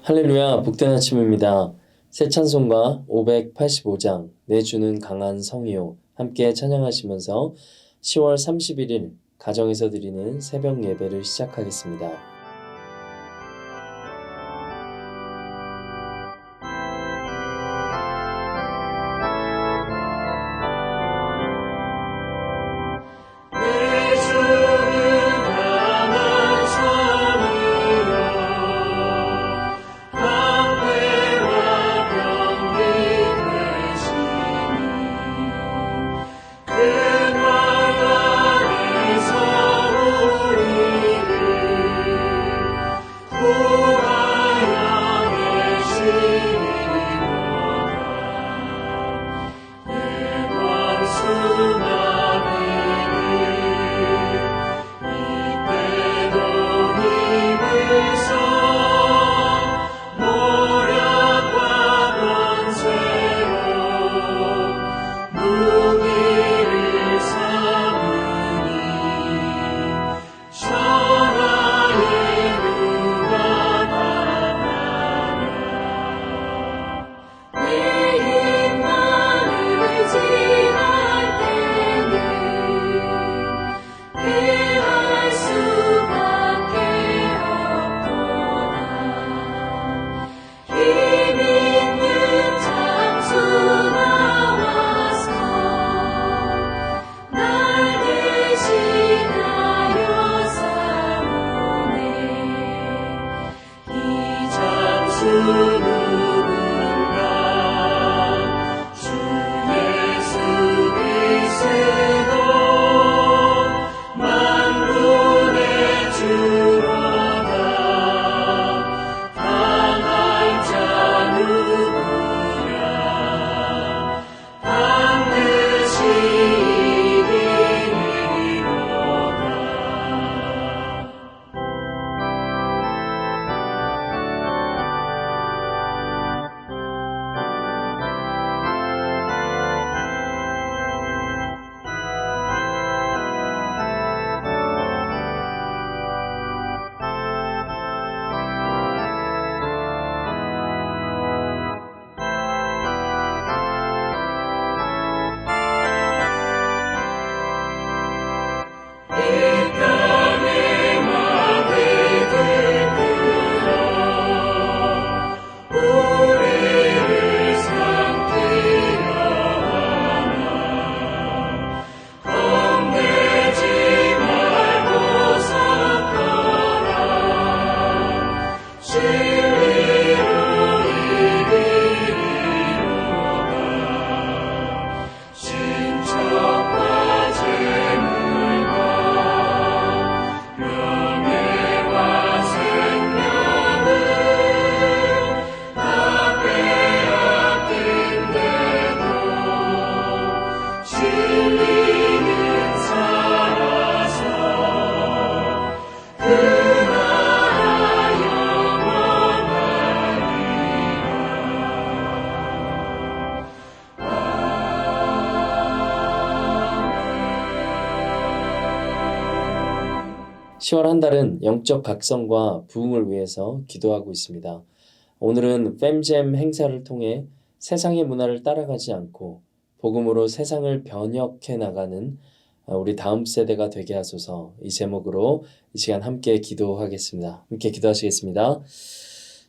할렐루야, 복된 아침입니다. 새 찬송가 585장 내 주는 강한 성이요 함께 찬양하시면서 10월 31일 가정에서 드리는 새벽 예배를 시작하겠습니다. (10월) 한 달은 영적 각성과 부흥을 위해서 기도하고 있습니다. 오늘은 팸잼 행사를 통해 세상의 문화를 따라가지 않고 복음으로 세상을 변혁해 나가는 우리 다음 세대가 되게 하소서, 이 제목으로 이 시간 함께 기도하겠습니다. 함께 기도하시겠습니다.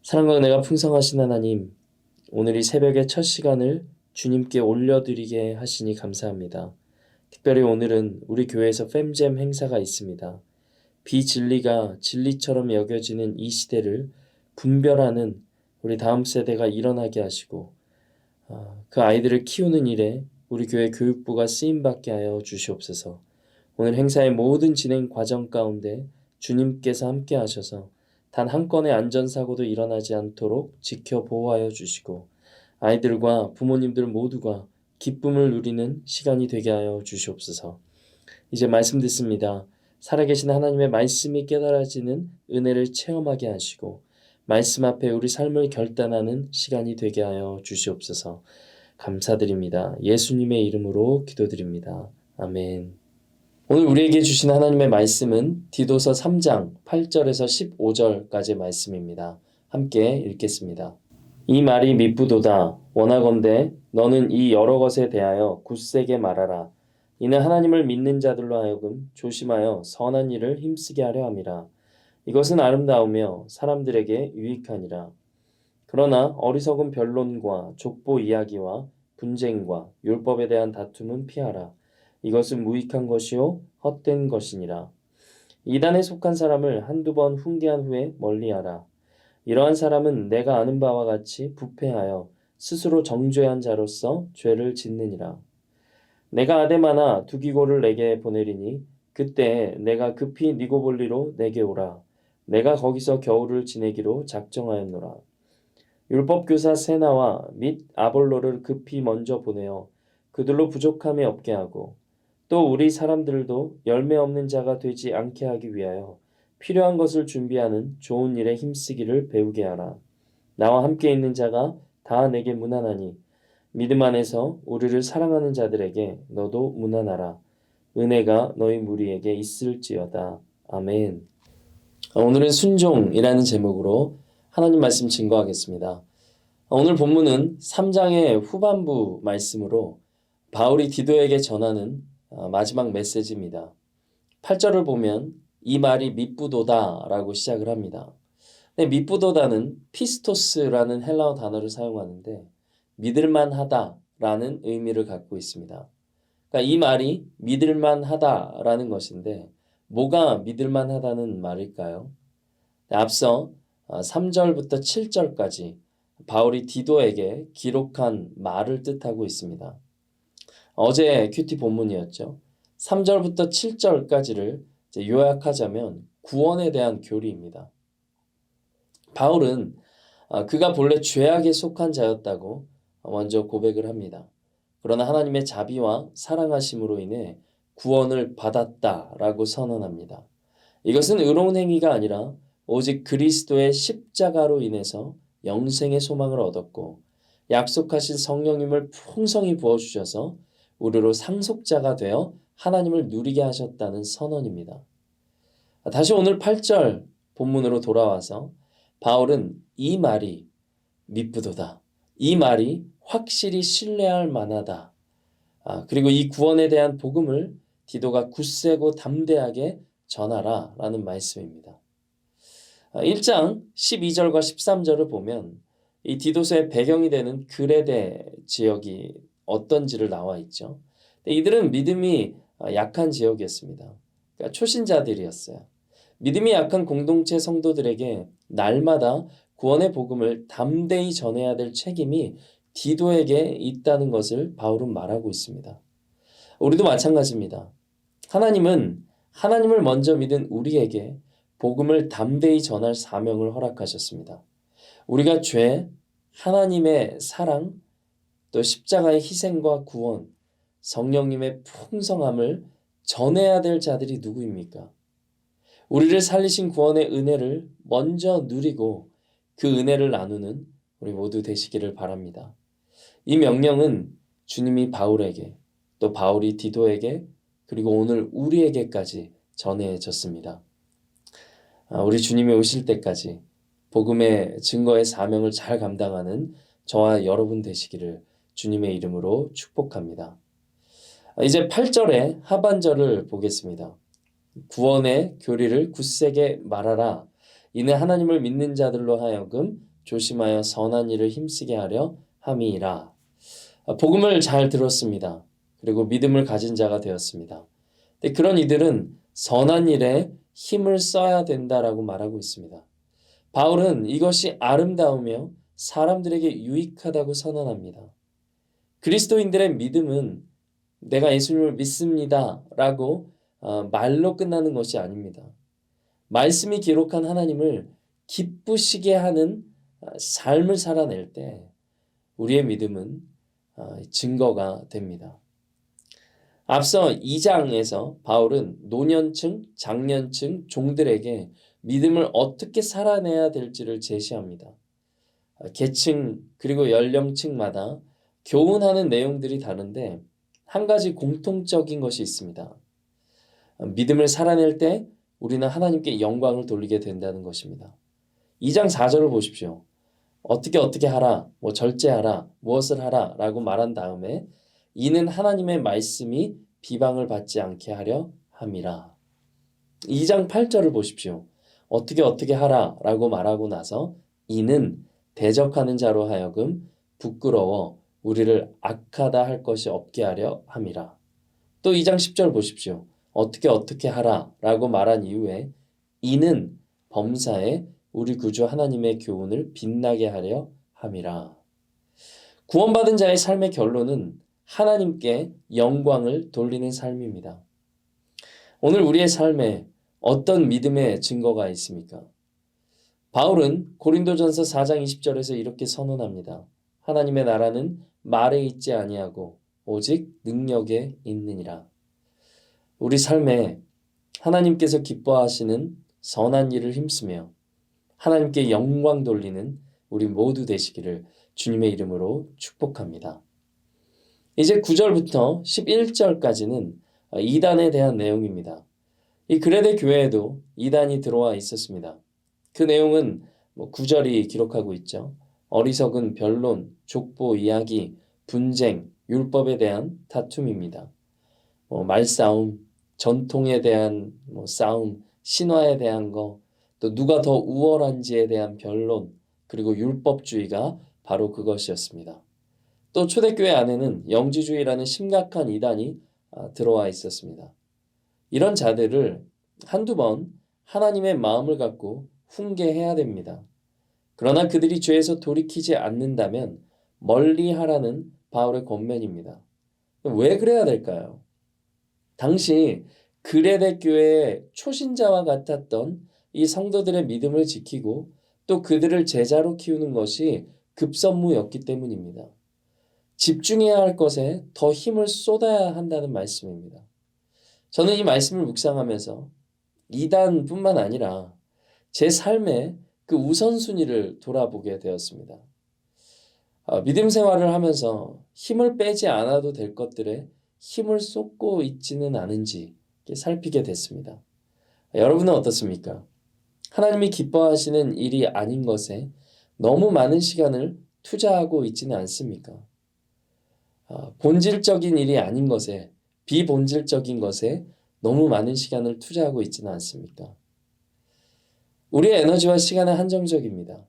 사랑과 은혜가 풍성하신 하나님, 오늘 이 새벽의 첫 시간을 주님께 올려드리게 하시니 감사합니다. 특별히 오늘은 우리 교회에서 팸잼 행사가 있습니다. 비진리가 진리처럼 여겨지는 이 시대를 분별하는 우리 다음 세대가 일어나게 하시고 그 아이들을 키우는 일에 우리 교회 교육부가 쓰임받게 하여 주시옵소서. 오늘 행사의 모든 진행 과정 가운데 주님께서 함께 하셔서 단 한 건의 안전사고도 일어나지 않도록 지켜 보호하여 주시고 아이들과 부모님들 모두가 기쁨을 누리는 시간이 되게 하여 주시옵소서. 이제 말씀 듣습니다. 살아계신 하나님의 말씀이 깨달아지는 은혜를 체험하게 하시고 말씀 앞에 우리 삶을 결단하는 시간이 되게 하여 주시옵소서. 감사드립니다. 예수님의 이름으로 기도드립니다. 아멘. 오늘 우리에게 주신 하나님의 말씀은 디도서 3장 8절에서 15절까지의 말씀입니다. 함께 읽겠습니다. 이 말이 미쁘도다. 원하건대 너는 이 여러 것에 대하여 굳세게 말하라. 이는 하나님을 믿는 자들로 하여금 조심하여 선한 일을 힘쓰게 하려 함이라. 이것은 아름다우며 사람들에게 유익하니라. 그러나 어리석은 변론과 족보 이야기와 분쟁과 율법에 대한 다툼은 피하라. 이것은 무익한 것이요 헛된 것이니라. 이단에 속한 사람을 한두 번 훈계한 후에 멀리하라. 이러한 사람은 내가 아는 바와 같이 부패하여 스스로 정죄한 자로서 죄를 짓느니라. 내가 아데마나 두기고를 내게 보내리니 그때 내가 급히 니고볼리로 내게 오라. 내가 거기서 겨울을 지내기로 작정하였노라. 율법교사 세나와 및 아볼로를 급히 먼저 보내어 그들로 부족함이 없게 하고 또 우리 사람들도 열매 없는 자가 되지 않게 하기 위하여 필요한 것을 준비하는 좋은 일에 힘쓰기를 배우게 하라. 나와 함께 있는 자가 다 내게 무난하니 믿음 안에서 우리를 사랑하는 자들에게 너도 무난하라. 은혜가 너희 무리에게 있을지어다. 아멘. 오늘은 순종이라는 제목으로 하나님 말씀 증거하겠습니다. 오늘 본문은 3장의 후반부 말씀으로 바울이 디도에게 전하는 마지막 메시지입니다. 8절을 보면 이 말이 미쁘도다 라고 시작을 합니다. 미쁘도다는 피스토스라는 헬라어 단어를 사용하는데 믿을만하다 라는 의미를 갖고 있습니다. 그러니까 이 말이 믿을만하다 라는 것인데 뭐가 믿을만하다는 말일까요? 앞서 3절부터 7절까지 바울이 디도에게 기록한 말을 뜻하고 있습니다. 어제 큐티 본문이었죠. 3절부터 7절까지를 요약하자면 구원에 대한 교리입니다. 바울은 그가 본래 죄악에 속한 자였다고 먼저 고백을 합니다. 그러나 하나님의 자비와 사랑하심으로 인해 구원을 받았다라고 선언합니다. 이것은 의로운 행위가 아니라 오직 그리스도의 십자가로 인해서 영생의 소망을 얻었고 약속하신 성령님을 풍성히 부어주셔서 우리로 상속자가 되어 하나님을 누리게 하셨다는 선언입니다. 다시 오늘 8절 본문으로 돌아와서 바울은 이 말이 미쁘도다. 이 말이 확실히 신뢰할 만하다. 그리고 이 구원에 대한 복음을 디도가 굳세고 담대하게 전하라 라는 말씀입니다. 1장 12절과 13절을 보면 이 디도서의 배경이 되는 그레데 지역이 어떤지를 나와 있죠. 이들은 믿음이 약한 지역이었습니다. 그러니까 초신자들이었어요. 믿음이 약한 공동체 성도들에게 날마다 구원의 복음을 담대히 전해야 될 책임이 디도에게 있다는 것을 바울은 말하고 있습니다. 우리도 마찬가지입니다. 하나님은 하나님을 먼저 믿은 우리에게 복음을 담대히 전할 사명을 허락하셨습니다. 우리가 죄, 하나님의 사랑, 또 십자가의 희생과 구원, 성령님의 풍성함을 전해야 될 자들이 누구입니까? 우리를 살리신 구원의 은혜를 먼저 누리고 그 은혜를 나누는 우리 모두 되시기를 바랍니다. 이 명령은 주님이 바울에게 또 바울이 디도에게 그리고 오늘 우리에게까지 전해졌습니다. 우리 주님이 오실 때까지 복음의 증거의 사명을 잘 감당하는 저와 여러분 되시기를 주님의 이름으로 축복합니다. 이제 8절의 하반절을 보겠습니다. 구원의 교리를 굳세게 말하라. 이는 하나님을 믿는 자들로 하여금 조심하여 선한 일을 힘쓰게 하려 함이라. 복음을 잘 들었습니다. 그리고 믿음을 가진 자가 되었습니다. 그런 이들은 선한 일에 힘을 써야 된다라고 말하고 있습니다. 바울은 이것이 아름다우며 사람들에게 유익하다고 선언합니다. 그리스도인들의 믿음은 내가 예수님을 믿습니다 라고 말로 끝나는 것이 아닙니다. 말씀이 기록한 하나님을 기쁘시게 하는 삶을 살아낼 때 우리의 믿음은 증거가 됩니다. 앞서 2장에서 바울은 노년층, 장년층, 종들에게 믿음을 어떻게 살아내야 될지를 제시합니다. 계층 그리고 연령층마다 교훈하는 내용들이 다른데 한 가지 공통적인 것이 있습니다. 믿음을 살아낼 때 우리는 하나님께 영광을 돌리게 된다는 것입니다. 2장 4절을 보십시오. 어떻게 하라, 절제하라, 무엇을 하라 라고 말한 다음에 이는 하나님의 말씀이 비방을 받지 않게 하려 함이라. 2장 8절을 보십시오. 어떻게 하라 라고 말하고 나서 이는 대적하는 자로 하여금 부끄러워 우리를 악하다 할 것이 없게 하려 함이라. 또 2장 10절 보십시오. 어떻게 하라 라고 말한 이후에 이는 범사에 우리 구주 하나님의 교훈을 빛나게 하려 함이라. 구원받은 자의 삶의 결론은 하나님께 영광을 돌리는 삶입니다. 오늘 우리의 삶에 어떤 믿음의 증거가 있습니까? 바울은 고린도전서 4장 20절에서 이렇게 선언합니다. 하나님의 나라는 말에 있지 아니하고 오직 능력에 있느니라. 우리 삶에 하나님께서 기뻐하시는 선한 일을 힘쓰며 하나님께 영광 돌리는 우리 모두 되시기를 주님의 이름으로 축복합니다. 이제 9절부터 11절까지는 이단에 대한 내용입니다. 이 그레데 교회에도 이단이 들어와 있었습니다. 그 내용은 9절이 기록하고 있죠. 어리석은 변론, 족보 이야기, 분쟁, 율법에 대한 다툼입니다. 말싸움, 전통에 대한 싸움, 신화에 대한 거, 또 누가 더 우월한지에 대한 변론, 그리고 율법주의가 바로 그것이었습니다. 또 초대교회 안에는 영지주의라는 심각한 이단이 들어와 있었습니다. 이런 자들을 한두 번 하나님의 마음을 갖고 훈계해야 됩니다. 그러나 그들이 죄에서 돌이키지 않는다면 멀리하라는 바울의 권면입니다. 왜 그래야 될까요? 당시 그레데 교회의 초신자와 같았던 이 성도들의 믿음을 지키고 또 그들을 제자로 키우는 것이 급선무였기 때문입니다. 집중해야 할 것에 더 힘을 쏟아야 한다는 말씀입니다. 저는 이 말씀을 묵상하면서 이단뿐만 아니라 제 삶의 그 우선순위를 돌아보게 되었습니다. 믿음 생활을 하면서 힘을 빼지 않아도 될 것들에 힘을 쏟고 있지는 않은지 살피게 됐습니다. 여러분은 어떻습니까? 하나님이 기뻐하시는 일이 아닌 것에 너무 많은 시간을 투자하고 있지는 않습니까? 본질적인 일이 아닌 것에, 비본질적인 것에 너무 많은 시간을 투자하고 있지는 않습니까? 우리의 에너지와 시간은 한정적입니다.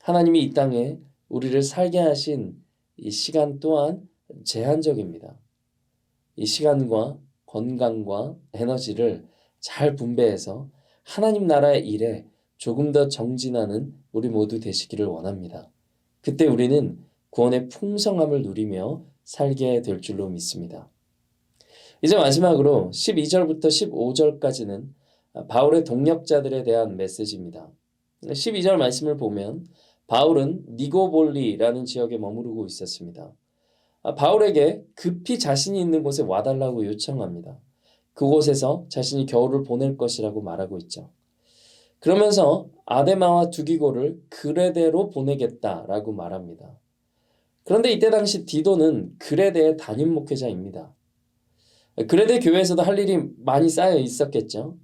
하나님이 이 땅에 우리를 살게 하신 이 시간 또한 제한적입니다. 이 시간과 건강과 에너지를 잘 분배해서 하나님 나라의 일에 조금 더 정진하는 우리 모두 되시기를 원합니다. 그때 우리는 구원의 풍성함을 누리며 살게 될 줄로 믿습니다. 이제 마지막으로 12절부터 15절까지는 바울의 동역자들에 대한 메시지입니다. 12절 말씀을 보면 바울은 니고볼리라는 지역에 머무르고 있었습니다. 바울에게 급히 자신이 있는 곳에 와달라고 요청합니다. 그곳에서 자신이 겨울을 보낼 것이라고 말하고 있죠. 그러면서 아데마와 두기고를 그레데로 보내겠다라고 말합니다. 그런데 이때 당시 디도는 그레데의 담임 목회자입니다. 그레데 교회에서도 할 일이 많이 쌓여 있었겠죠.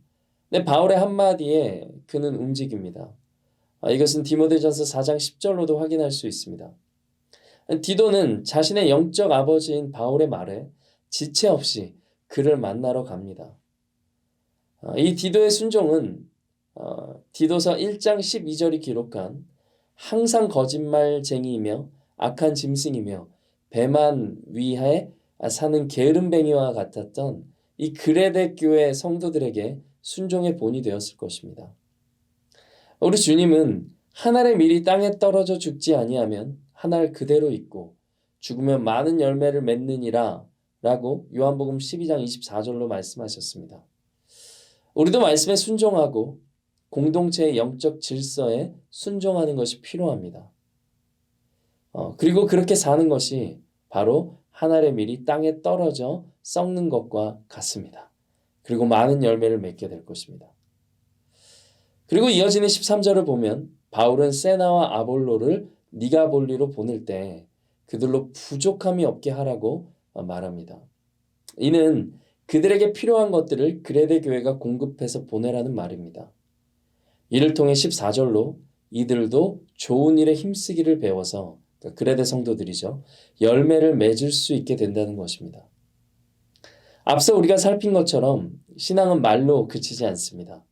근데 바울의 한마디에 그는 움직입니다. 이것은 디모데전서 4장 10절로도 확인할 수 있습니다. 디도는 자신의 영적 아버지인 바울의 말에 지체 없이 그를 만나러 갑니다. 이 디도의 순종은 디도서 1장 12절이 기록한 항상 거짓말쟁이이며 악한 짐승이며 배만 위하에 사는 게으름뱅이와 같았던 이 그레데 교회 성도들에게 순종의 본이 되었을 것입니다. 우리 주님은 한 알의 밀이 땅에 떨어져 죽지 아니하면 한 알 그대로 있고 죽으면 많은 열매를 맺느니라 라고 요한복음 12장 24절로 말씀하셨습니다. 우리도 말씀에 순종하고 공동체의 영적 질서에 순종하는 것이 필요합니다. 그리고 그렇게 사는 것이 바로 한 알의 밀이 땅에 떨어져 썩는 것과 같습니다. 그리고 많은 열매를 맺게 될 것입니다. 그리고 이어지는 13절을 보면 바울은 세나와 아볼로를 니가볼리로 보낼 때 그들로 부족함이 없게 하라고 말합니다. 이는 그들에게 필요한 것들을 그레데 교회가 공급해서 보내라는 말입니다. 이를 통해 14절로 이들도 좋은 일에 힘쓰기를 배워서 그러니까 그레데 성도들이죠. 열매를 맺을 수 있게 된다는 것입니다. 앞서 우리가 살핀 것처럼 신앙은 말로 그치지 않습니다.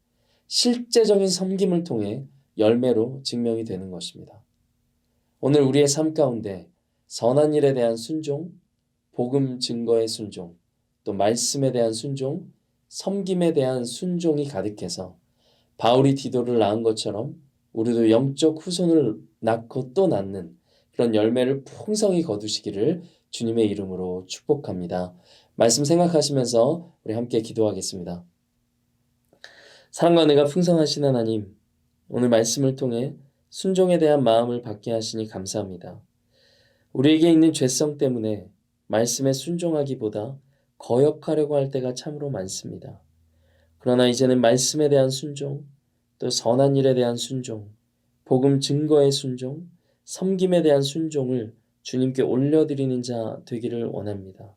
실제적인 섬김을 통해 열매로 증명이 되는 것입니다. 오늘 우리의 삶 가운데 선한 일에 대한 순종, 복음 증거의 순종, 또 말씀에 대한 순종, 섬김에 대한 순종이 가득해서 바울이 디도를 낳은 것처럼 우리도 영적 후손을 낳고 또 낳는 그런 열매를 풍성히 거두시기를 주님의 이름으로 축복합니다. 말씀 생각하시면서 우리 함께 기도하겠습니다. 사랑과 은혜가 풍성하신 하나님, 오늘 말씀을 통해 순종에 대한 마음을 받게 하시니 감사합니다. 우리에게 있는 죄성 때문에 말씀에 순종하기보다 거역하려고 할 때가 참으로 많습니다. 그러나 이제는 말씀에 대한 순종, 또 선한 일에 대한 순종, 복음 증거의 순종, 섬김에 대한 순종을 주님께 올려드리는 자 되기를 원합니다.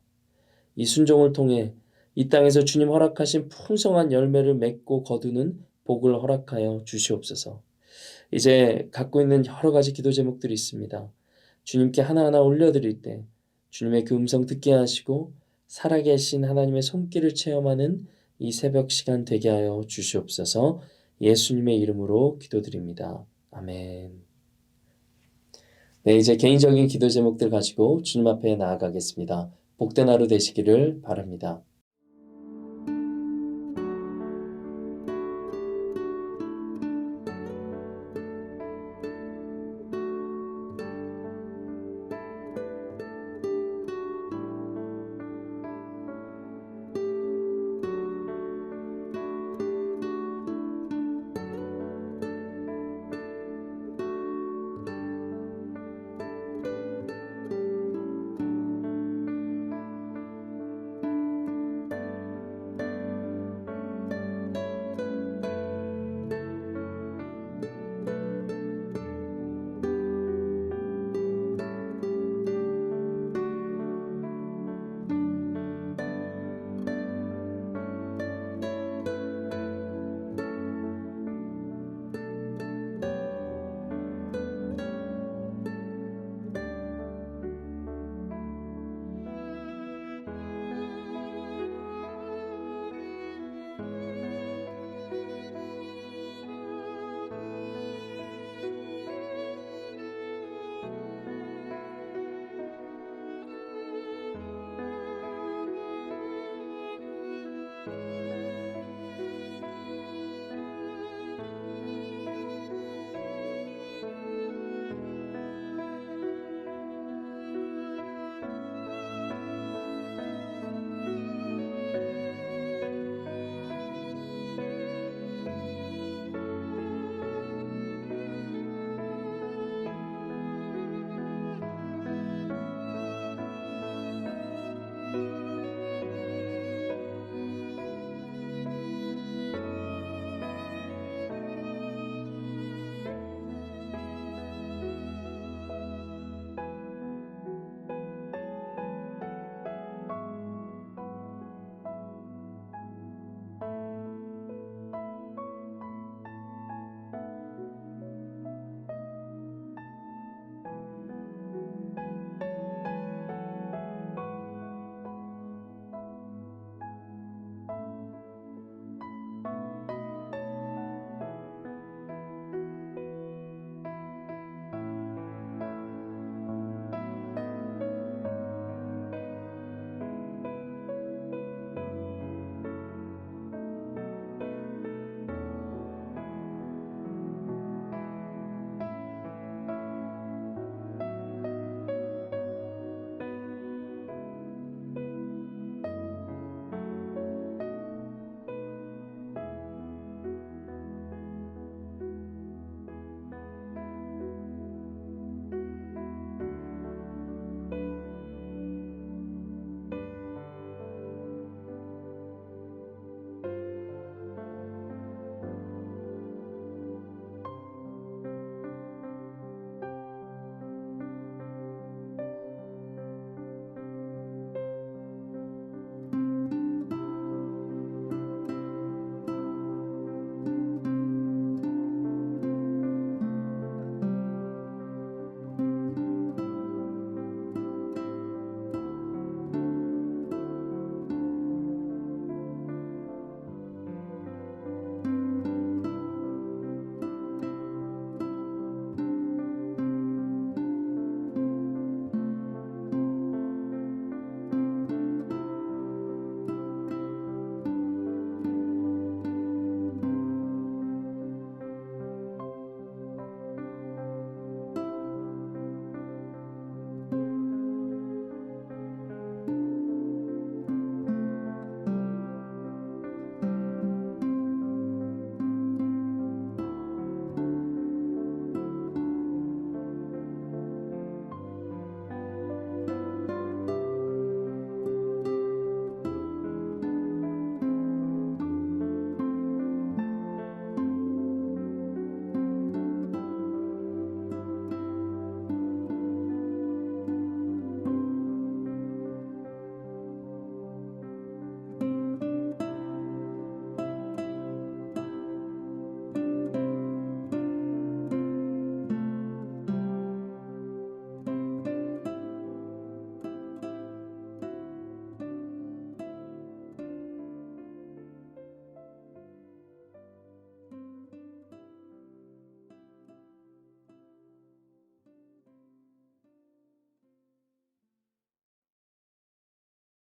이 순종을 통해 이 땅에서 주님 허락하신 풍성한 열매를 맺고 거두는 복을 허락하여 주시옵소서. 이제 갖고 있는 여러 가지 기도 제목들이 있습니다. 주님께 하나하나 올려드릴 때 주님의 그 음성 듣게 하시고 살아계신 하나님의 손길을 체험하는 이 새벽 시간 되게 하여 주시옵소서. 예수님의 이름으로 기도드립니다. 아멘. 네, 이제 개인적인 기도 제목들 가지고 주님 앞에 나아가겠습니다. 복된 하루 되시기를 바랍니다.